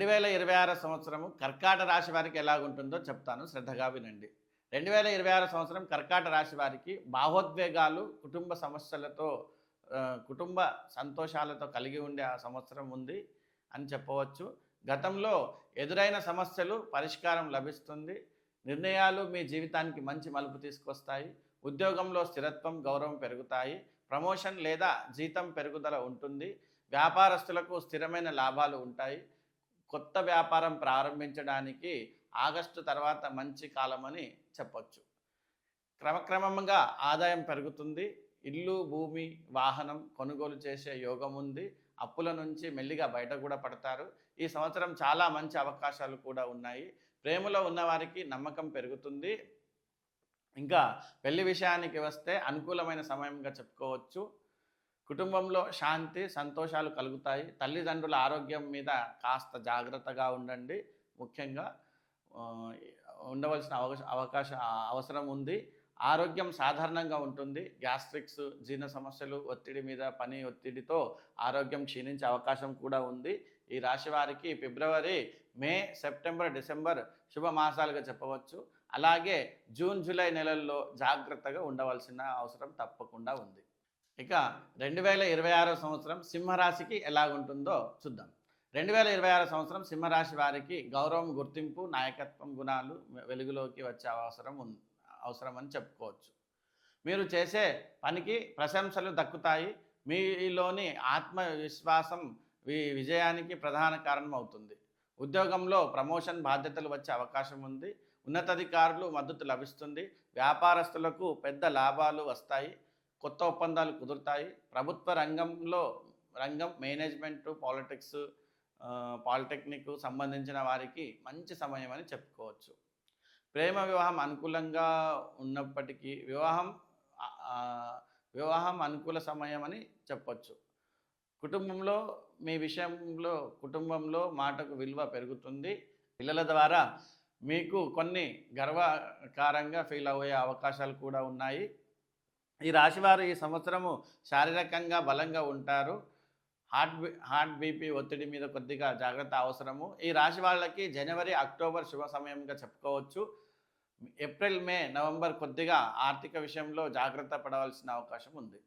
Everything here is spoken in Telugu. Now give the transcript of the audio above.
2026 సంవత్సరము కర్కాట రాశి వారికి ఎలాగుంటుందో చెప్తాను, శ్రద్ధగా వినండి. 2026 సంవత్సరం కర్కాట రాశి వారికి భావోద్వేగాలు, కుటుంబ సమస్యలతో కుటుంబ సంతోషాలతో కలిగి ఉండే ఆ సంవత్సరం ఉంది అని చెప్పవచ్చు. గతంలో ఎదురైన సమస్యలు పరిష్కారం లభిస్తుంది. నిర్ణయాలు మీ జీవితానికి మంచి మలుపు తీసుకొస్తాయి. ఉద్యోగంలో స్థిరత్వం, గౌరవం పెరుగుతాయి. ప్రమోషన్ లేదా జీతం పెరుగుదల ఉంటుంది. వ్యాపారస్తులకు స్థిరమైన లాభాలు ఉంటాయి. కొత్త వ్యాపారం ప్రారంభించడానికి ఆగస్టు తర్వాత మంచి కాలమని చెప్పొచ్చు. క్రమక్రమంగా ఆదాయం పెరుగుతుంది. ఇల్లు, భూమి, వాహనం కొనుగోలు చేసే యోగం ఉంది. అప్పుల నుంచి మెల్లిగా బయట కూడా పడతారు. ఈ సంవత్సరం చాలా మంచి అవకాశాలు కూడా ఉన్నాయి. ప్రేమలో ఉన్నవారికి నమ్మకం పెరుగుతుంది. ఇంకా పెళ్లి విషయానికి వస్తే అనుకూలమైన సమయంగా చెప్పుకోవచ్చు. కుటుంబంలో శాంతి, సంతోషాలు కలుగుతాయి. తల్లిదండ్రుల ఆరోగ్యం మీద కాస్త జాగ్రత్తగా ఉండండి. ముఖ్యంగా ఉండవలసిన అవసరం ఉంది. ఆరోగ్యం సాధారణంగా ఉంటుంది. గ్యాస్ట్రిక్స్, జీర్ణ సమస్యలు, ఒత్తిడి మీద పని ఒత్తిడితో ఆరోగ్యం క్షీణించే అవకాశం కూడా ఉంది. ఈ రాశి వారికి ఫిబ్రవరి, మే, సెప్టెంబర్, డిసెంబర్ శుభ మాసాలుగా చెప్పవచ్చు. అలాగే జూన్, జూలై నెలల్లో జాగ్రత్తగా ఉండవలసిన అవసరం తప్పకుండా ఉంది. ఇక 2026 సంవత్సరం సింహరాశికి ఎలాగుంటుందో చూద్దాం. 2026 సంవత్సరం సింహరాశి వారికి గౌరవం, గుర్తింపు, నాయకత్వం గుణాలు వెలుగులోకి వచ్చే అవసరమని చెప్పుకోవచ్చు. మీరు చేసే పనికి ప్రశంసలు దక్కుతాయి. మీలోని ఆత్మవిశ్వాసం విజయానికి ప్రధాన కారణం అవుతుంది. ఉద్యోగంలో ప్రమోషన్, బాధ్యతలు వచ్చే అవకాశం ఉంది. ఉన్నతాధికారులు మద్దతు లభిస్తుంది. వ్యాపారస్తులకు పెద్ద లాభాలు వస్తాయి. కొత్త ఒప్పందాలు కుదురుతాయి. ప్రభుత్వ రంగం, మేనేజ్మెంటు, పాలిటెక్నిక్ సంబంధించిన వారికి మంచి సమయం అని చెప్పుకోవచ్చు. ప్రేమ వివాహం అనుకూలంగా ఉన్నప్పటికీ వివాహం అనుకూల సమయం అని చెప్పొచ్చు. కుటుంబంలో మాటకు విలువ పెరుగుతుంది. పిల్లల ద్వారా మీకు కొన్ని గర్వకారంగా ఫీల్ అయ్యే అవకాశాలు కూడా ఉన్నాయి. ఈ రాశివారు ఈ సంవత్సరము శారీరకంగా బలంగా ఉంటారు. హార్ట్ బీపీ ఒత్తిడి మీద కొద్దిగా జాగ్రత్త అవసరము. ఈ రాశి వాళ్ళకి జనవరి, అక్టోబర్ శుభ సమయంగా చెప్పుకోవచ్చు. ఏప్రిల్, మే, నవంబర్ కొద్దిగా ఆర్థిక విషయంలో జాగ్రత్త పడవలసిన అవకాశం ఉంది.